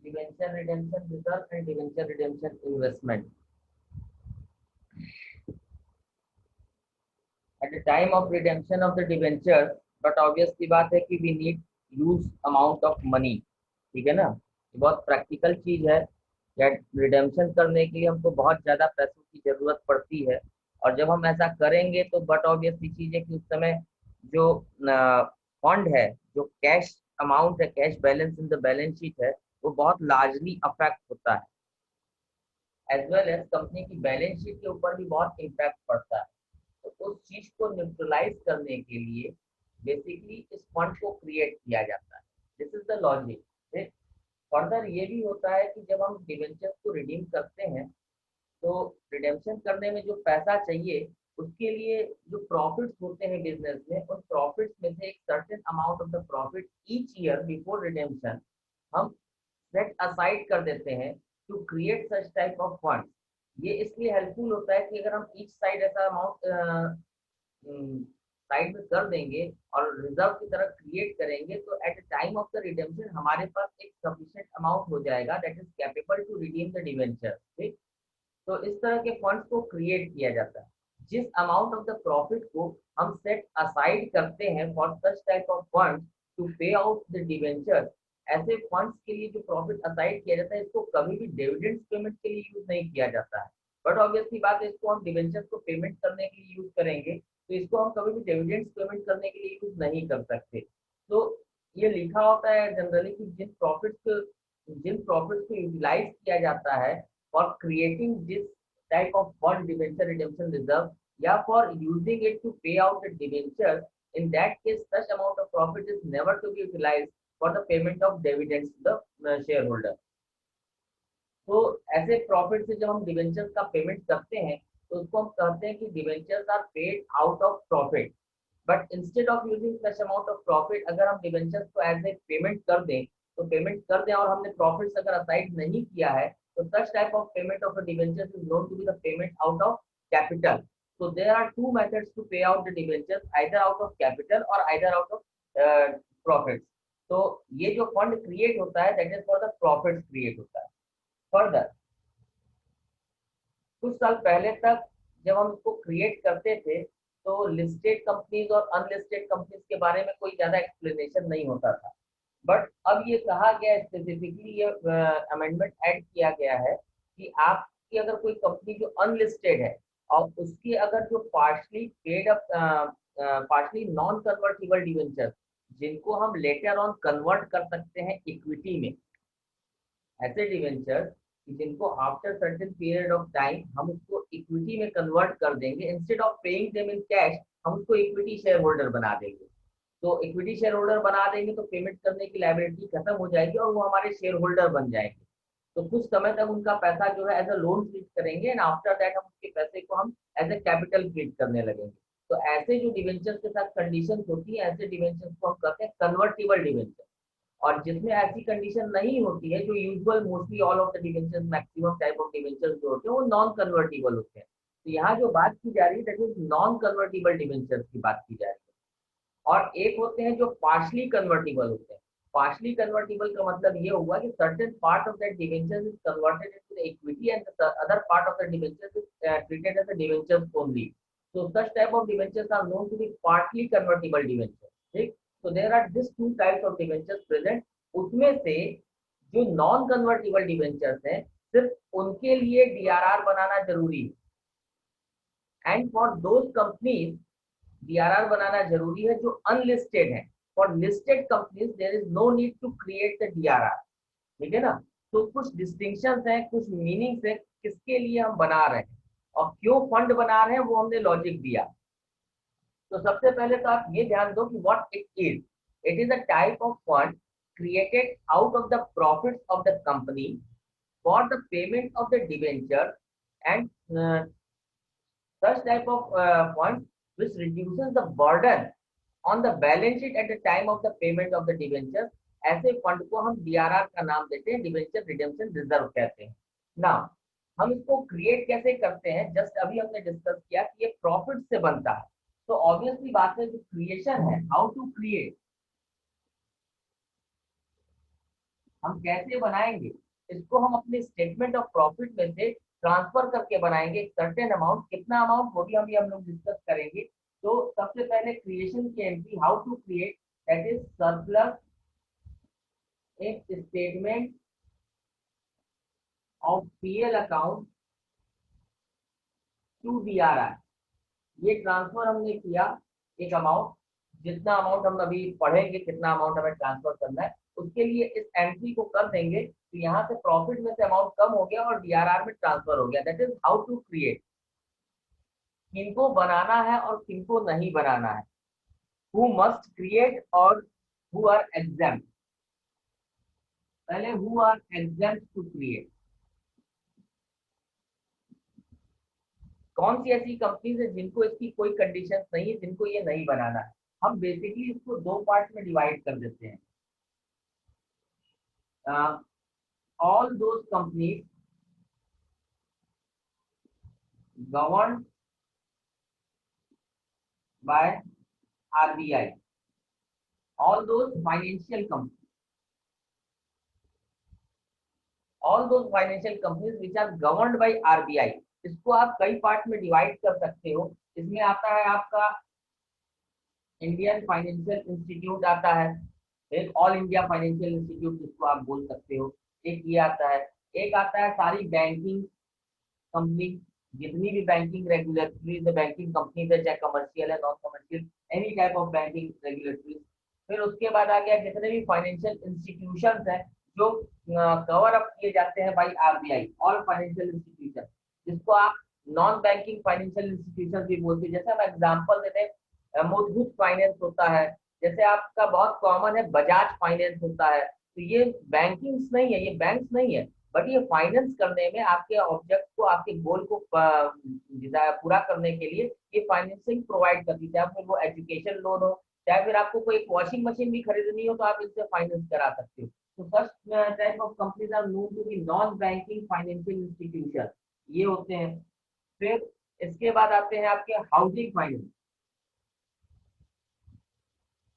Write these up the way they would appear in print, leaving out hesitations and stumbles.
Debenture redemption reserve and debenture redemption investment. At the time of redemption of the debenture, but obvious सी बात है कि we need use amount of money, ठीक है ना, ये बहुत प्रैक्टिकल चीज है। या रिडेम्पशन करने के लिए हमको बहुत ज्यादा पैसों की जरूरत पड़ती है, और जब हम ऐसा करेंगे तो बट ऑब्वियस सी चीज है कि उस समय जो फंड है, जो कैश अमाउंट है, cash balance in the balance sheet है, वो बहुत लार्जली अफेक्ट होता है। एज वेल एज कंपनी की बैलेंस शीट के ऊपर भी बहुत इम्पैक्ट पड़ता है। तो उस चीज को न्यूट्रलाइज करने के लिए बेसिकली इस फंड को क्रिएट किया जाता है। This is the logic. Further ये भी होता है कि जब हम डिवेंचर्स को रिडीम करते हैं, तो रिडेम्पशन करने में जो पैसा चाहिए, उसके लिए जो प्रॉफिट्स होते हैं बिजनेस में, उन प्रॉफिट्स में से एक certain amount of the profit each year before redemption हम सेट असाइड कर देते हैं to create such type of fund. ये इसलिए हेल्पफुल होता है कि अगर हम ईच साइड ऐसा अमाउंट साइड में कर देंगे और रिजर्व की तरह क्रिएट करेंगे, तो at the time of the redemption हमारे पास एक सफिशिएंट अमाउंट हो जाएगा that is capable to redeem the debenture. ठीक, तो इस तरह के फंड्स को क्रिएट किया जाता है। जिस अमाउंट ऑफ द प्रॉफिट को हम सेट असाइड करते हैं for such type of fund to pay out the debenture, ऐसे फंड्स के लिए जो प्रॉफिट असाइड किया जाता है, इसको कभी भी डिविडेंड पेमेंट के लिए यूज नहीं किया जाता है। बट ऑब्वियसली बात है, इसको हम डिवेंचर को पेमेंट करने के लिए यूज करेंगे, तो इसको हम कभी भी डिविडेंड पेमेंट करने के लिए यूज नहीं कर सकते। तो ये लिखा होता है जनरली कि जिन प्रॉफिट्स को यूटिलाइज किया जाता है for creating this type of fund debenture redemption reserve, yeah, for using it to pay out the debenture, in that case such amount of profit is never to be utilized for the payment of dividends to the shareholder। तो ऐसे profit से जब हम debentures का payment करते हैं, तो उसको हम कहते हैं कि debentures are paid out of profit. But instead of using such amount of profit, अगर हम डिवेंचर्स को एज ए पेमेंट कर दें, तो पेमेंट कर दें और हमने प्रॉफिट्स अगर असाइड नहीं किया है, तो such type of payment of a debentures is known to be the payment out of capital. So there are two methods to pay out the debentures, either out of capital or either out of profits। तो ये जो fund create होता है that is for the profits create होता है। Further कुछ साल पहले तक जब हम इसको क्रिएट करते थे, तो लिस्टेड कंपनीज और अनलिस्टेड कंपनीज के बारे में कोई ज्यादा एक्सप्लेनेशन नहीं होता था। बट अब ये कहा गया स्पेसिफिकली, ये अमेंडमेंट ऐड किया गया है कि आपकी अगर कोई कंपनी जो अनलिस्टेड है और उसकी अगर जो partially paid up partially non convertible debenture, जिनको हम लेटर ऑन कन्वर्ट कर सकते हैं इक्विटी में, ऐसे डिवेंचर जिनको after certain period of time हम उसको इक्विटी में कन्वर्ट कर देंगे, instead of paying them in cash हम उसको इक्विटी शेयर होल्डर बना देंगे। तो इक्विटी शेयर होल्डर बना देंगे तो पेमेंट करने की लायबिलिटी खत्म हो जाएगी और वो हमारे शेयर होल्डर बन जाएंगे। तो कुछ समय तक उनका पैसा जो है एज अ लोन ट्रीट करेंगे, एंड आफ्टर दैट हम उसके पैसे को हम एज ए कैपिटल ट्रीट करने लगेंगे। तो ऐसे जो डिवेंचर्स के साथ कंडीशन होती है, ऐसे डिवेंचर्स को हम कहते हैं कन्वर्टिबल डिवेंचर। और जिसमें ऐसी कंडीशन नहीं होती है, जो usual mostly all of the debentures, maximum type of debentures जो होते हैं वो नॉन कन्वर्टिबल होते हैं। तो यहाँ जो बात की जा रही है that is non convertible debentures की बात की जा रही है। और एक होते हैं जो पार्शली कन्वर्टिबल होते हैं। पार्शली कन्वर्टिबल का मतलब ये हुआ कि certain part of that debenture is converted into the equity and the other part of the debenture is treated as a debentures only. So such type of debentures are known to be partly convertible debentures। ठीक, so there are these two types of debentures present। उसमें से जो non convertible debentures हैं, सिर्फ उनके लिए DRR बनाना जरूरी है। And for those companies DRR बनाना जरूरी है जो अनलिस्टेड है। For listed companies there is no need to create the DRR. ठीक है ना। तो कुछ डिस्टिंक्शंस हैं, कुछ मीनिंग्स है किसके लिए हम बना रहे हैं और क्यों फंड बना रहे हैं, वो हमने लॉजिक दिया। तो सबसे पहले तो आप ये ध्यान दो कि what it is a type of fund created out of the profits of the company for the payment of the debenture and such type of fund which reduces the burden on the balance sheet at the time of the payment of the debenture। ऐसे fund को हम DRR का नाम देते हैं, debenture redemption reserve कहते हैं ना। हम इसको क्रिएट कैसे करते हैं, जस्ट अभी हमने डिस्कस किया कि ये प्रॉफिट से बनता है। तो ऑब्वियसली बात है, जो क्रिएशन है, हम कैसे बनाएंगे इसको, हम अपने स्टेटमेंट ऑफ प्रॉफिट में से ट्रांसफर करके बनाएंगे एक सर्टेन अमाउंट। कितना अमाउंट वो भी हम लोग डिस्कस करेंगे। तो सबसे पहले क्रिएशन की entry, how to create, that is surplus एक statement of PL account to DRR. ये ट्रांसफर हमने किया एक अमाउंट, जितना अमाउंट हम अभी पढ़ेंगे कितना अमाउंट हमें ट्रांसफर करना है, उसके लिए इस एंट्री को कर देंगे। तो यहाँ से प्रॉफिट में से अमाउंट कम हो गया और डीआरआर में ट्रांसफर हो गया। That is how to create. किनको बनाना है और किनको नहीं बनाना है, हु मस्ट क्रिएट और हु आर एग्जाम्प्ट। पहले who are exempt to create. कौन सी ऐसी कंपनीज है जिनको इसकी कोई कंडीशन नहीं है, जिनको ये नहीं बनाना है। हम बेसिकली इसको दो पार्ट में डिवाइड कर देते हैं। All those companies govern by RBI, all those financial company, all those financial companies which are governed by RBI. इसको आप कई पार्ट में डिवाइड कर सकते हो। इसमें आता है आपका इंडियन फाइनेंशियल इंस्टीट्यूट आता है, एक ऑल इंडिया फाइनेंशियल इंस्टीट्यूट जिसको आप बोल सकते हो, एक ये आता है। एक आता है सारी बैंकिंग कंपनी, जितनी भी बैंकिंग रेगुलेटरीज है, बैंकिंग कंपनीज है, चाहे कमर्शियल है non commercial, any type of banking regulatories. फिर उसके बाद आ गया जितने भी फाइनेंशियल इंस्टीट्यूशंस हैं जो कवर अप किए जाते हैं by RBI, all financial institution, जिसको आप नॉन बैंकिंग फाइनेंशियल इंस्टीट्यूशन भी बोलते हैं। जैसे हम एग्जाम्पल देते हैं, मुथूट फाइनेंस होता है, जैसे आपका बहुत कॉमन है बजाज फाइनेंस होता है। तो ये बैंकिंग्स नहीं है, ये बैंक्स नहीं है, बट ये फाइनेंस करने में आपके ऑब्जेक्ट को, आपके गोल को पूरा करने के लिए ये फाइनेंसिंग प्रोवाइड करती है। चाहे फिर वो एजुकेशन लोन हो, चाहे फिर आपको कोई एक वॉशिंग मशीन भी खरीदनी हो तो आप इनसे फाइनेंस करा सकते हो। तो first type of companies are known to be non banking financial institution, ये होते हैं। फिर इसके बाद आते हैं आपके हाउसिंग फाइनेंस,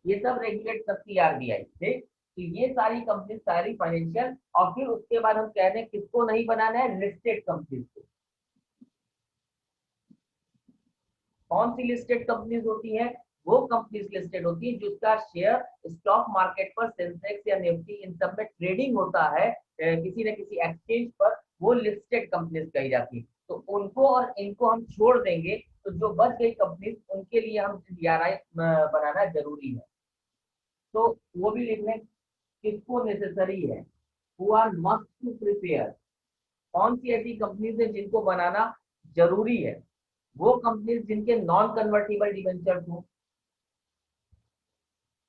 ये सब रेगुलेट करती है आरबीआई। ठीक, तो ये सारी कंपनी सारी फाइनेंशियल। और फिर उसके बाद हम कह रहे हैं किसको नहीं बनाना है, लिस्टेड कंपनीज को। कौन सी लिस्टेड कंपनीज होती है, वो कंपनीज लिस्टेड होती है जिसका शेयर स्टॉक मार्केट पर, सेंसेक्स या निफ्टी, इन सब में ट्रेडिंग होता है किसी न किसी एक्सचेंज पर, वो लिस्टेड कंपनीज कही जाती है। तो उनको और इनको हम छोड़ देंगे, तो जो बच गई कंपनीज उनके लिए हम डीआरआई बनाना जरूरी है। तो वो भी लिख लें किसको नेसेसरी है, who are must to prepare. कौन सी ऐसी कंपनीज है जिनको बनाना जरूरी है, वो कंपनीज जिनके नॉन कन्वर्टिबल डिबेंचर्स हो,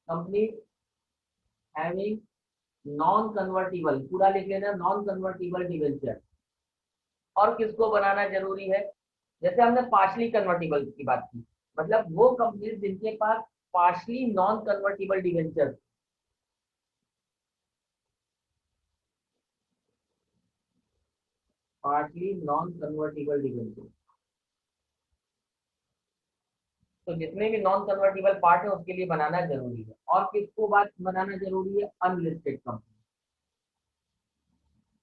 कंपनी हैविंग नॉन कन्वर्टिबल, पूरा लिख लेना नॉन कन्वर्टिबल डिबेंचर। और किसको बनाना जरूरी है, जैसे हमने पार्शली कन्वर्टिबल की बात की, मतलब वो कंपनीज जिनके पास partially non convertible debenture, partially non convertible debenture. तो जितने भी नॉन कन्वर्टिबल पार्ट है उसके लिए बनाना जरूरी है। और किसको बात बनाना जरूरी है, अनलिस्टेड कंपनी।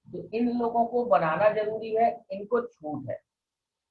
तो इन लोगों को बनाना जरूरी है, इनको छूट है।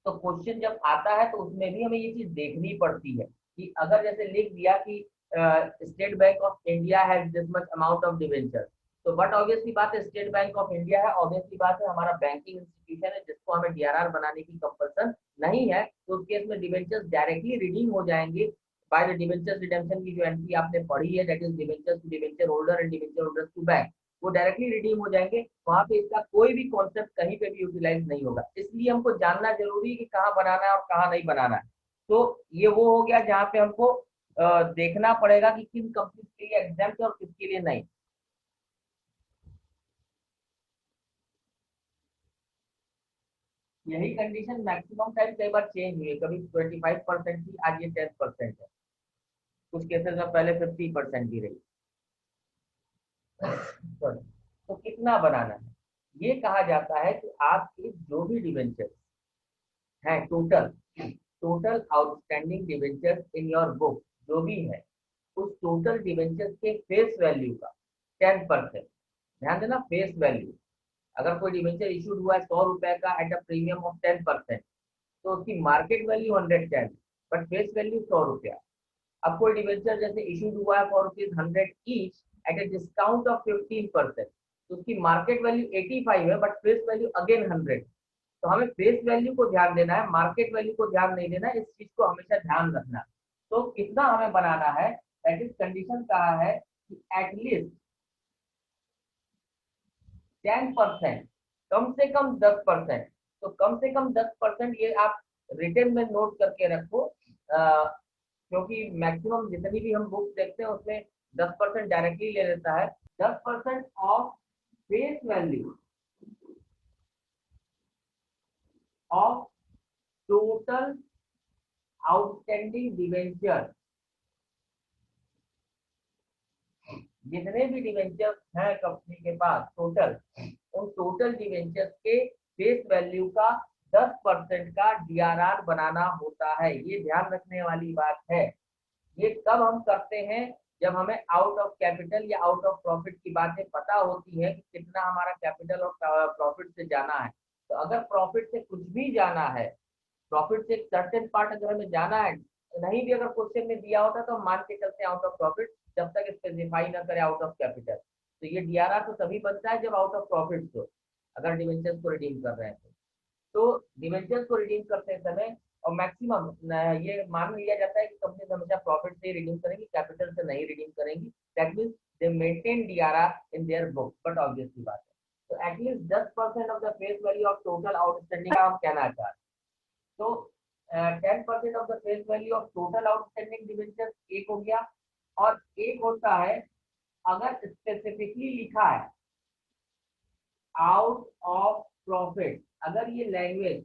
तो क्वेश्चन जब आता है तो उसमें भी हमें ये चीज देखनी पड़ती है कि अगर जैसे लिख दिया कि state bank of India has this much amount of debenture, तो बट ऑब्वियसली बात है स्टेट बैंक ऑफ इंडिया है, ऑब्वियसली बात है हमारा बैंकिंग इंस्टीट्यूशन है जिसको हमें डीआरआर बनाने की कंपल्सन नहीं है। तो उस केस में डिवेंचर्स डायरेक्टली रिडीम हो जाएंगे बाय द डिवेंचर्स रिडेम्पशन की जो एंट्री आपने पढ़ी है, that is debentures to debenture holder and debenture holders to bank, वो डायरेक्टली रिडीम हो जाएंगे। वहां पे इसका कोई भी कॉन्सेप्ट कहीं पे भी यूटिलाइज नहीं होगा। इसलिए हमको जानना जरूरी है कि कहाँ बनाना है और कहाँ नहीं बनाना है। तो ये वो हो गया जहाँ पे हमको देखना पड़ेगा कि किन कंपनी के लिए एग्जाम्प्ट है और किसके लिए नहीं। यही कंडीशन मैक्सिमम टाइम कई बार चेंज हुई है, कभी 25% थी, आज ये 10% है, कुछ केसेस में पहले 50% भी रही। Sorry। तो कितना बनाना है, ये कहा जाता है कि आपके जो भी डिवेंचर हैं, total total outstanding debentures in your book जो भी है, उस टोटल डिवेंचर्स के फेस वैल्यू का 10%, ध्यान देना, फेस वैल्यू। अगर कोई डिवेंचर इशूड हुआ है 100 रुपए का एट अ प्रीमियम ऑफ 10%, तो उसकी market value 110, but face value 100 रुपया। अब कोई डिवेंचर जैसे इशूड हुआ है for ₹100 each eight a discount of 15%, तो उसकी मार्केट वैल्यू 85 है, बट फेस वैल्यू अगेन 100। तो हमें फेस वैल्यू को ध्यान देना है, मार्केट वैल्यू को ध्यान नहीं देना है, इस चीज को हमेशा ध्यान रखना। तो कितना हमें बनाना है, दैट इज कंडीशन कहा है कि एटलीस्ट 10%, कम से कम 10%। तो कम से कम 10%, ये आप रिटर्न में नोट करके रखो, क्योंकि मैक्सिमम जितनी भी हम बुक्स देखते हैं उसमें 10% डायरेक्टली ले लेता है। 10% of face value of total outstanding debenture, जितने भी डिवेंचर्स हैं कंपनी के पास टोटल, उन टोटल डिवेंचर्स के फेस वैल्यू का 10% का डीआरआर बनाना होता है। ये ध्यान रखने वाली बात है। ये कब हम करते हैं, जब हमें आउट ऑफ कैपिटल या आउट ऑफ प्रॉफिट की बातें पता होती है कि कितना हमारा कैपिटल और प्रॉफिट से जाना है। तो अगर प्रॉफिट से कुछ भी जाना है, प्रॉफिट से एक सर्टेन पार्ट अगर हमें जाना है, नहीं भी अगर क्वेश्चन में दिया होता तो हम मान के चलते हैं आउट ऑफ प्रॉफिट, जब तक स्पेसिफाई ना करे आउट ऑफ कैपिटल। तो ये डीआरआर तो तभी बनता है जब आउट ऑफ प्रॉफिट हो, अगर डिवेंचर्स को रिडीम कर रहे हैं तो डिवेंचर्स को रिडीम करते समय और मैक्सिमम ये मान लिया जाता है कि कंपनी हमेशा प्रॉफिट से रिडीम करेंगी, कैपिटल से नहीं रिडीम करेंगी। That means they maintain DRR in their book, but obviously बात है। तो at least 10% of the face value of total outstanding का हम कहना चाहते हैं। तो 10% of the face value of total outstanding debenture एक हो गया। और एक होता है अगर स्पेसिफिकली लिखा है आउट ऑफ प्रॉफिट, अगर ये लैंग्वेज,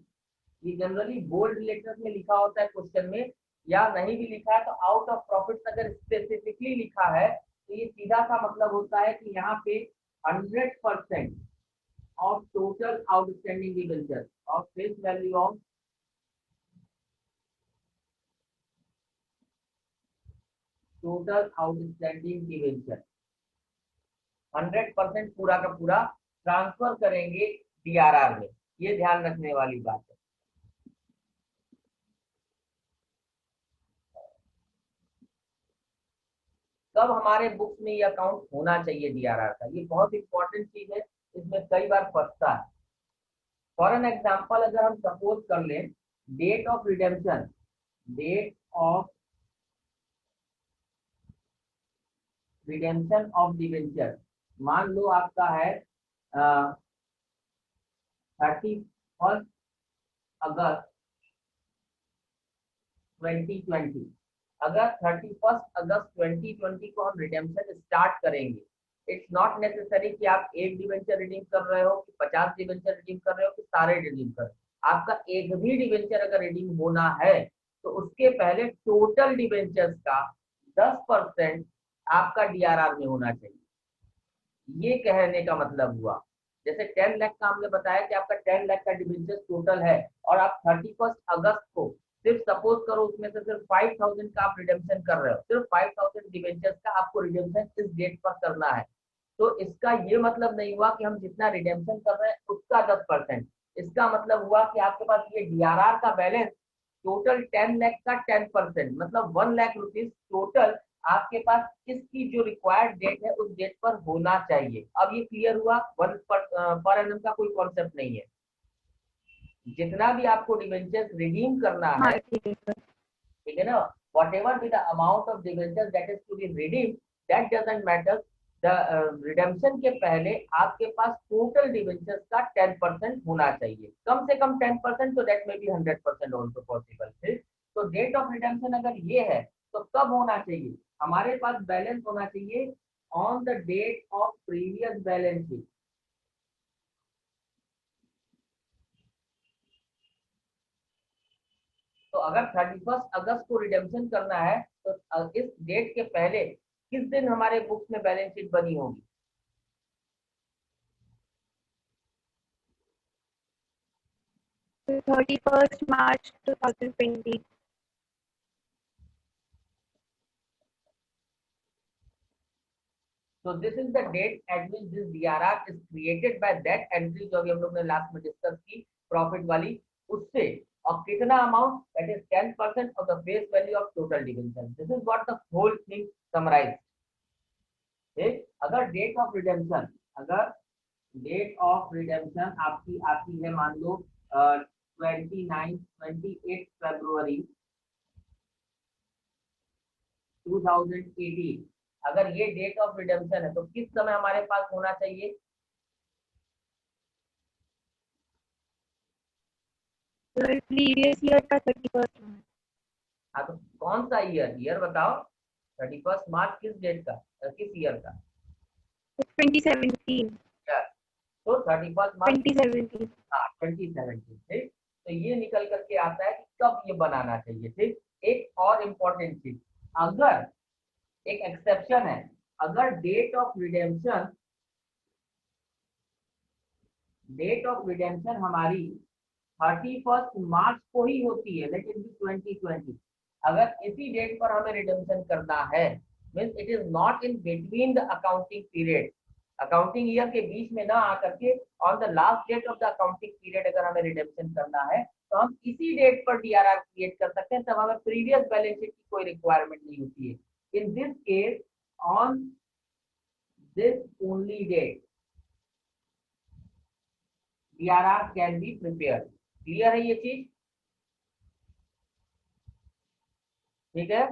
ये जनरली बोल्ड लेटर्स में लिखा होता है क्वेश्चन में, या नहीं भी लिखा है तो आउट ऑफ प्रॉफिट अगर स्पेसिफिकली लिखा है तो ये सीधा सा मतलब होता है कि यहाँ पे 100% of total outstanding debenture of face value of total outstanding debenture 100% पूरा का पूरा ट्रांसफर करेंगे डीआरआर में। ये ध्यान रखने वाली बात है। कब हमारे बुक्स में ये अकाउंट होना चाहिए डीआरआर का, ये बहुत इंपॉर्टेंट चीज है, इसमें कई बार फंसता है। फॉर एन एग्जाम्पल अगर हम सपोज कर लें date of redemption, date of redemption of debenture, मान लो आपका है 31 अगस्त 2020। अगर 31 अगस्त 2020 को हम रिडेम्पशन स्टार्ट करेंगे, इट्स नॉट नेसेसरी कि आप एक डिवेंचर रिडीम कर रहे हो कि 50 डिवेंचर रिडीम कर रहे हो कि सारे रिडीम कर रहे हो। आपका एक भी डिवेंचर अगर रिडीम होना है तो उसके पहले टोटल डिवेंचर्स का 10% आपका डीआरआर में होना चाहिए। ये कहने का मतलब हुआ, जैसे 10 लाख का हमने बताया कि आपका 10 लाख का डिवेंचर टोटल है, और आप 31 अगस्त को सिर्फ सपोज करो उसमें से सिर्फ 5000 का आप रिडेम्पशन कर रहे हो, सिर्फ 5000 डिवेंचर्स का आपको रिडेम्पशन इस डेट पर करना है। तो इसका ये मतलब नहीं हुआ कि हम जितना रिडेम्पशन कर रहे हैं उसका 10%। इसका मतलब हुआ कि आपके पास ये डीआरआर का बैलेंस टोटल 10 लाख का 10%, मतलब 1 लाख रुपीज टोटल आपके पास इसकी जो रिक्वायर्ड डेट है उस डेट पर होना चाहिए। अब ये क्लियर हुआ, वन पर एनम का कोई कॉन्सेप्ट नहीं है। जितना भी आपको डिवेंचर्स रिडीम करना है, ठीक है ना, whatever be the amount of debentures that is to be redeem, that doesn't matter. The redemption के पहले आपके पास टोटल डिवेंचर्स का 10% होना चाहिए, कम से कम 10%, तो that may be 100% also possible. तो डेट ऑफ रिडेम्पशन अगर ये है तो कब होना चाहिए, हमारे पास बैलेंस होना चाहिए on the date of previous balance sheet. तो अगर 31 अगस्त को रिडेम्पशन करना है तो इस डेट के पहले किस दिन हमारे बुक्स में बैलेंस शीट बनी होगी? 31 March 2020। So this is the date at which this DRR is created by that entry जो अभी हम लोग ने लास्ट में डिस्कस की प्रॉफिट वाली, उससे और कितना amount, that is 10% of the face value of total debenture. This is what the whole thing summarize. ठीक, अगर डेट ऑफ रिडेम्पशन, अगर डेट ऑफ रिडेम्पशन आपकी आती है मान लो 28 फरवरी 2018, अगर ये डेट ऑफ रिडेम्पशन है तो किस समय हमारे पास होना चाहिए? प्रीवियस ईयर का 31st मार्च. हाँ, तो कौन सा ईयर, ईयर बताओ. 31 मार्च किस डेट का, किस ईयर का? 2017. तो 31 मार्च 2017. हाँ 2017. ठीक, तो ये निकल करके आता है कि कब ये बनाना चाहिए. ठीक, एक और इम्पोर्टेंट चीज, अगर एक एक्सेप्शन है, अगर डेट ऑफ रिडेम्पशन हमारी 31 मार्च को ही होती है, लेट इट बी 2020, अगर इसी डेट पर हमें रिडेम्पशन करना है, means it is not in between the accounting period, accounting year के बीच में ना आकर के on the last date of the accounting period अगर हमें रिडेम्पशन करना है, तो हम इसी डेट पर डीआरआर क्रिएट कर सकते हैं, तब हमें प्रीवियस बैलेंस शीट की कोई रिक्वायरमेंट नहीं होती है. In this case on this only date DRR can be prepare. Clear है ये चीज? ठीक है.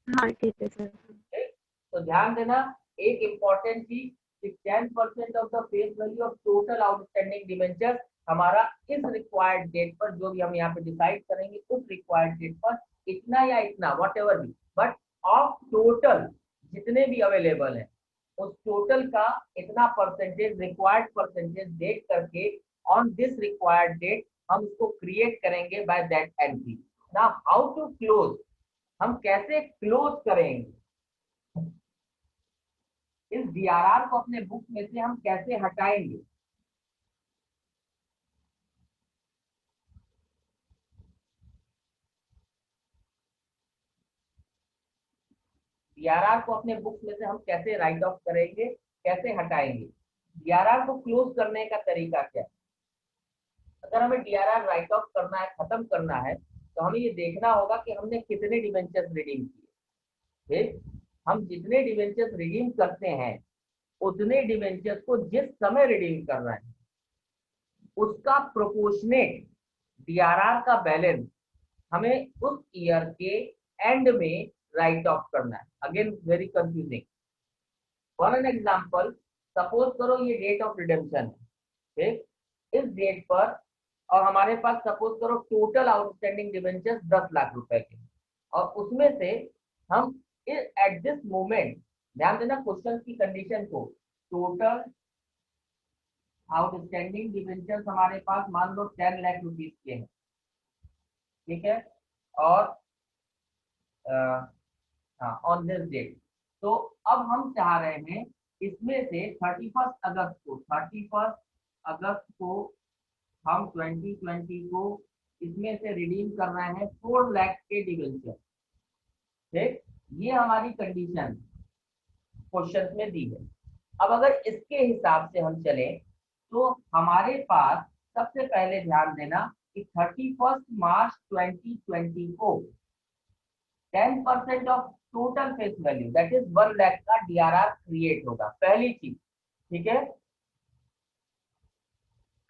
हाँ ठीक है सर. तो ध्यान देना, एक इम्पॉर्टेंट चीज, 10% of the face value of total outstanding debenture हमारा इस रिक्वायर्ड डेट पर, जो भी हम यहाँ पे डिसाइड करेंगे उस रिक्वायर्ड डेट पर इतना या इतना वॉट एवर भी, बट ऑफ टोटल जितने भी अवेलेबल है उस टोटल का इतना परसेंटेज, रिक्वायर्ड परसेंटेज देख करके ऑन दिस रिक्वायर्ड डेट हम उसको क्रिएट करेंगे by that entry. Now how to close, हम कैसे क्लोज करेंगे इस डीआरआर को, अपने बुक में से हम कैसे हटाएंगे? डीआरआर को अपने बुक में से हम कैसे राइट ऑफ करेंगे, कैसे हटाएंगे? डीआरआर को क्लोज करने का तरीका क्या है? अगर हमें डीआरआर राइट ऑफ करना है, खत्म करना है, तो हमें ये देखना होगा कि हमने कितने डिवेंचर्स रिडीम किए. ठीक, हम जितने डिवेंचर्स रिडीम करते हैं उतने डिवेंचर्स को जिस समय रिडीम कर रहे हैं उसका प्रोपोर्शनेट डीआरआर का बैलेंस हमें उस ईयर के एंड में राइट ऑफ करना है. Again very confusing. For an example, suppose करो ये डेट ऑफ रिडेम्पशन है. ठीक, इस डेट पर और हमारे पास सपोज करो टोटल आउटस्टैंडिंग डिवेंचर्स 10 लाख रुपए के, और उसमें से हम एट दिस मोमेंट, ध्यान देना क्वेश्चन की कंडीशन को, टोटल आउटस्टैंडिंग डिवेंचर्स हमारे पास मान लो 10 लाख रुपीज के हैं. ठीक है, और हाँ ऑन दिस डेट, तो अब हम चाह रहे हैं इसमें से 31 अगस्त को हम 2020 को इसमें से रिडीम कर रहे हैं 4 लाख के डिवेंचर. ठीक, ये हमारी कंडीशन क्वेश्चन में दी है. अब अगर इसके हिसाब से हम चलें तो हमारे पास सबसे पहले ध्यान देना कि 31 मार्च 2020 को 10% of total face value that is 1 lakh का डीआरआर क्रिएट होगा. पहली चीज. ठीक है,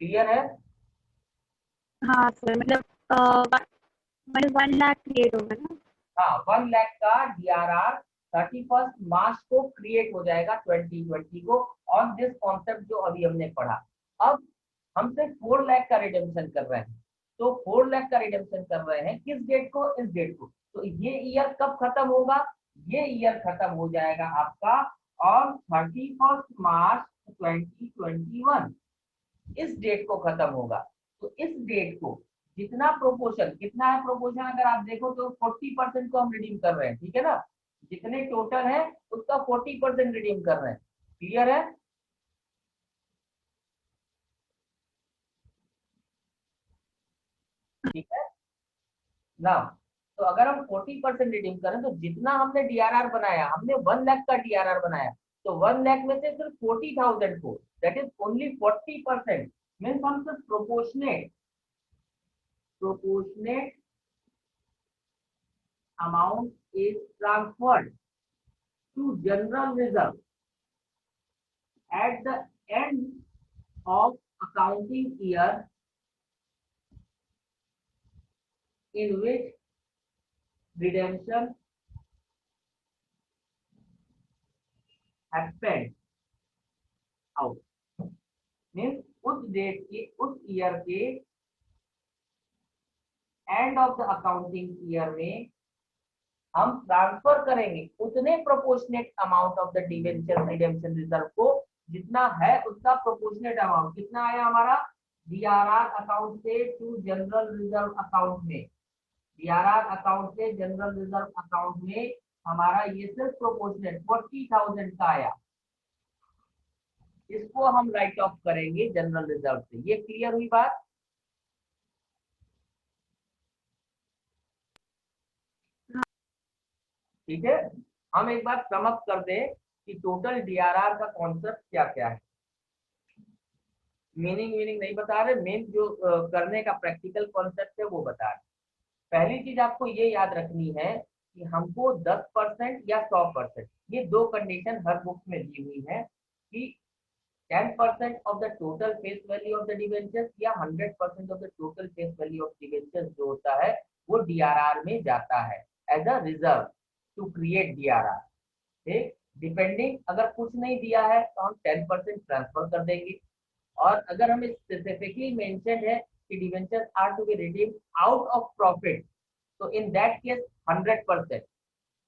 क्लियर है? हाँ सर, मतलब 1 लाख क्रिएट होगा ना. हाँ, 1 लाख का डीआरआर 31 मार्च को क्रिएट हो जाएगा 2020 को, ऑन दिस कॉन्सेप्ट जो अभी हमने पढ़ा. अब हम सिर्फ 4 लाख का रिडेम्पशन कर रहे हैं, तो 4 लाख का रिडेम्पशन कर रहे हैं किस डेट को, इस डेट को. तो ये ईयर कब खत्म होगा? ये ईयर खत्म हो जाएगा आपका ऑन 31 मार्च 2021. इस डेट को खत्म होगा. तो इस डेट को जितना प्रोपोर्शन, कितना है प्रोपोर्शन, अगर आप देखो तो 40% को हम रिडीम कर रहे हैं. ठीक है ना, जितने टोटल है उसका 40% रिडीम कर रहे हैं. क्लियर है? ठीक है ना. तो अगर हम 40% रिडीम करें तो जितना हमने डीआरआर बनाया, हमने 1 लाख का डीआरआर बनाया, तो 1 लाख में से सिर्फ 40,000 को, दैट इज ओनली 40%, मीन्स हम सिर्फ proportionate amount is transferred to general reserve at the end of accounting year in which redemption happened out, means उस डेट के, उस ईयर के and of the accounting year में हम ट्रांसफर करेंगे उतने proportionate amount of the debenture redemption reserve को, जितना है उसका प्रोपोर्शनेट अमाउंट कितना आया हमारा डीआरआर अकाउंट से टू जनरल रिजर्व अकाउंट में, डीआरआर अकाउंट से जनरल रिजर्व अकाउंट में हमारा ये सिर्फ प्रोपोर्शनेट 40,000 का आया, इसको हम राइट ऑफ करेंगे जनरल रिजर्व से। ये क्लियर हुई बात? ठीक है, हम एक बार समअप कर दें कि टोटल डीआरआर का कॉन्सेप्ट क्या क्या है। मीनिंग नहीं बता रहे, मेन जो करने का प्रैक्टिकल कॉन्सेप्ट है वो बता रहे। पहली चीज आपको ये याद रखनी है कि हमको 10% या 100%, ये दो कंडीशन हर बुक में दी हुई है कि 10% of the total face value of the debentures या 100% of the total face value of debentures जो होता है वो डीआरआर में जाता है as a reserve to create DRR. ठीक, डिपेंडिंग अगर कुछ नहीं दिया है तो हम 10% ट्रांसफर कर देंगे, और अगर हमें स्पेसिफिकली मेंशन है कि debentures are to be redeemed out of profit, तो इन दैट केस 100%।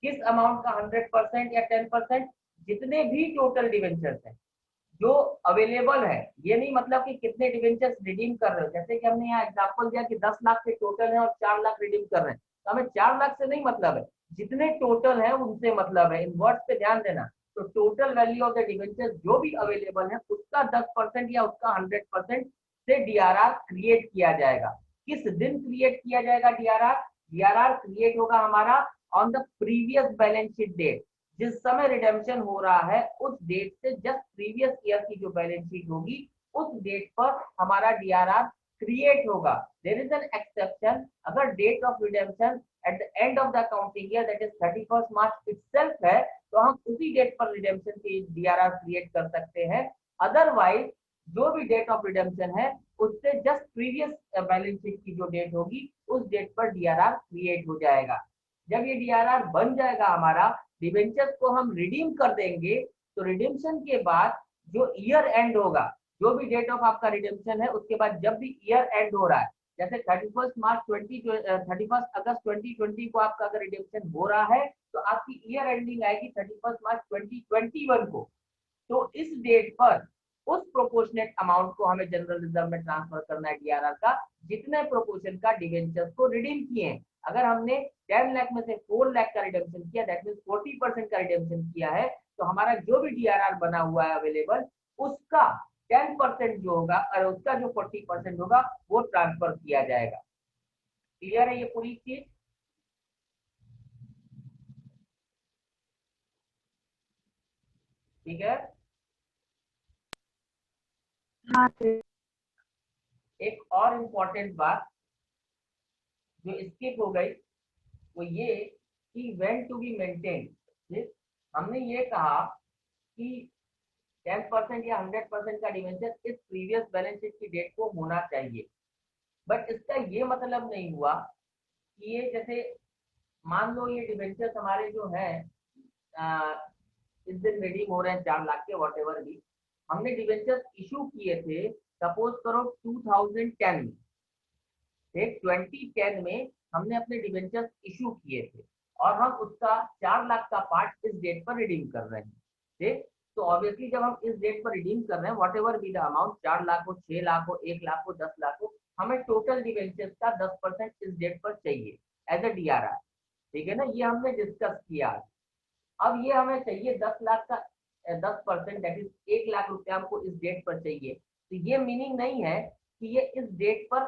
किस अमाउंट का 100% या 10%? जितने भी टोटल डिवेंचर्स हैं जो अवेलेबल है, ये नहीं मतलब कि कितने डिवेंचर्स रिडीम कर रहे हो, जैसे कि हमने यहाँ एग्जांपल दिया कि 10 लाख के टोटल है और 4 लाख रिडीम कर रहे हैं, तो हमें 4 लाख से नहीं मतलब है, जितने टोटल है उनसे मतलब है। इन वर्ड्स पे ध्यान देना, तो total value of the debentures जो भी अवेलेबल है उसका 10% या उसका 100% से डीआरआर क्रिएट किया जाएगा। किस दिन क्रिएट किया जाएगा डीआरआर? डीआरआर क्रिएट होगा हमारा on the previous balance sheet date, जिस समय रिडेम्पशन हो रहा है उस डेट से जस्ट प्रीवियस ईयर की जो बैलेंस शीट होगी उस डेट पर हमारा डीआरआर क्रिएट होगा। देयर इज एन एक्सेप्शन, अगर date of redemption at the end of the accounting year that is 31 March itself है, तो हम उसी डेट पर रिडेम्पशन की डीआरआर क्रिएट कर सकते हैं। अदरवाइज जो भी डेट ऑफ रिडेम्पशन है उससे जस्ट प्रीवियस बैलेंस शीट की जो डेट होगी उस डेट पर डीआरआर क्रिएट हो जाएगा। जब ये डीआरआर बन जाएगा हमारा, डिवेंचर्स को हम रिडीम कर देंगे, तो रिडीम्शन के बाद जो ईयर एंड होगा, जो भी डेट ऑफ आपका रिडीम्शन है उसके बाद जब भी ईयर एंड हो रहा है, जैसे 31 अगस्त 2020 को आपका अगर रिडीम्शन हो रहा है तो आपकी ईयर एंडिंग आएगी 31 मार्च 2021 को। तो इस डेट पर उस प्रोपोर्शनेट अमाउंट को हमें जनरल रिजर्व में ट्रांसफर करना है डीआरआर का, जितने प्रोपोर्शन का डिवेंचर्स को रिडीम किए हैं। अगर हमने 10 लाख में से 4 लाख का रिडेम्पशन किया, दैट मींस 40% का रिडेम्पशन किया है, तो हमारा जो भी डीआरआर बना हुआ है अवेलेबल उसका 10% जो होगा और उसका जो 40% होगा वो ट्रांसफर किया जाएगा। क्लियर है ये पूरी चीज? ठीक है। हाँ सर। एक और इम्पोर्टेंट बात जो स्किप हो गई वो ये कि व्हेन टू बी मेंटेन, हमने ये कहा कि 10% या 100% का डिवेंचर इस प्रीवियस बैलेंस शीट की डेट को होना चाहिए, बट इसका ये मतलब नहीं हुआ कि ये जैसे मान लो ये डिवेंचर्स हमारे जो है इस दिन रिडीम हो रहे हैं 4 लाख के वॉट एवर भी, हमने डिवेंचर्स इशू किए थे सपोज करो 2010 में, एक 2010 में हमने अपने डिवेंचर्स इशू किए थे और हम उसका 4 लाख का पार्ट इस डेट पर रिडीम कर रहे हैं। ठीक, तो ऑब्वियसली जब हम इस डेट पर रिडीम कर रहे हैं what ever be the amount, 4 lakh हो, 6 लाख हो, 1 लाख हो, 10 लाख हो, हमें टोटल डिवेंचर्स का 10% इस डेट पर चाहिए एज अ डीआरआर। ठीक है ना, ये हमने डिस्कस किया। अब ये हमें चाहिए 10 लाख का 10%, दैट इज 1 लाख रुपया हमको इस डेट पर चाहिए। तो ये मीनिंग नहीं है कि ये इस डेट पर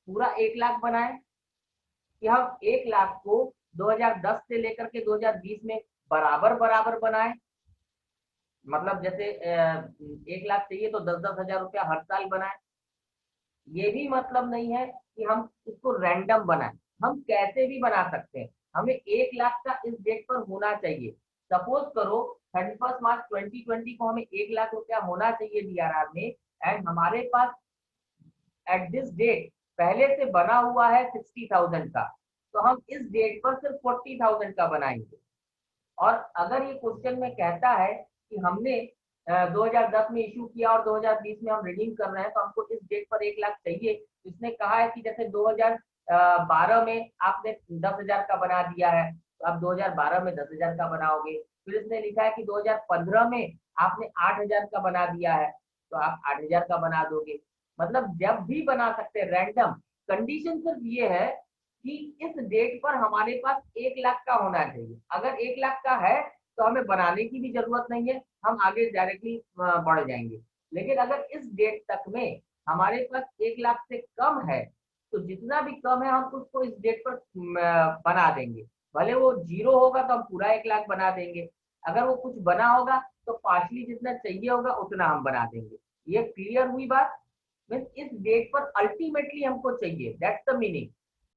पूरा 1 लाख बनाए, कि हम 1 लाख को 2010 से लेकर के 2020 में बराबर बराबर बनाए। मतलब जैसे 1 लाख चाहिए तो 10-10 हजार रुपया हर साल बनाए। ये भी मतलब नहीं है कि हम इसको रैंडम बनाएं, हम कैसे भी बना सकते हैं। हमें 1 लाख का इस डेट पर होना चाहिए। सपोज करो 31 मार्च 2020 को हमें 1 लाख रुपया होना चाहिए डीआरआर में, एंड हमारे पास एट दिस डेट पहले से बना हुआ है 60,000 का, तो हम इस डेट पर सिर्फ 40,000 का बनाएंगे। और अगर ये क्वेश्चन में कहता है कि हमने 2010 में इशू किया और 2020 में हम रिडीम कर रहे हैं, तो हमको इस डेट पर 1 लाख चाहिए। इसने कहा है कि जैसे 2012 में आपने 10,000 का बना दिया है, तो आप 2012 में 10,000 का बनाओगे। फिर इसने लिखा है कि 2015 में आपने 8,000 का बना दिया है, तो आप 8,000 का बना दोगे। मतलब जब भी बना सकते हैं रैंडम। कंडीशन सिर्फ ये है कि इस डेट पर हमारे पास 1 लाख का होना चाहिए। अगर 1 लाख का है तो हमें बनाने की भी जरूरत नहीं है, हम आगे डायरेक्टली बढ़ जाएंगे। लेकिन अगर इस डेट तक में हमारे पास 1 लाख से कम है, तो जितना भी कम है हम उसको इस डेट पर बना देंगे। भले वो जीरो होगा तो हम पूरा 1 लाख बना देंगे, अगर वो कुछ बना होगा तो पार्शली जितना चाहिए होगा उतना हम बना देंगे। ये क्लियर हुई बात। मीन्स इस डेट पर अल्टीमेटली हमको चाहिए, दैट्स द मीनिंग।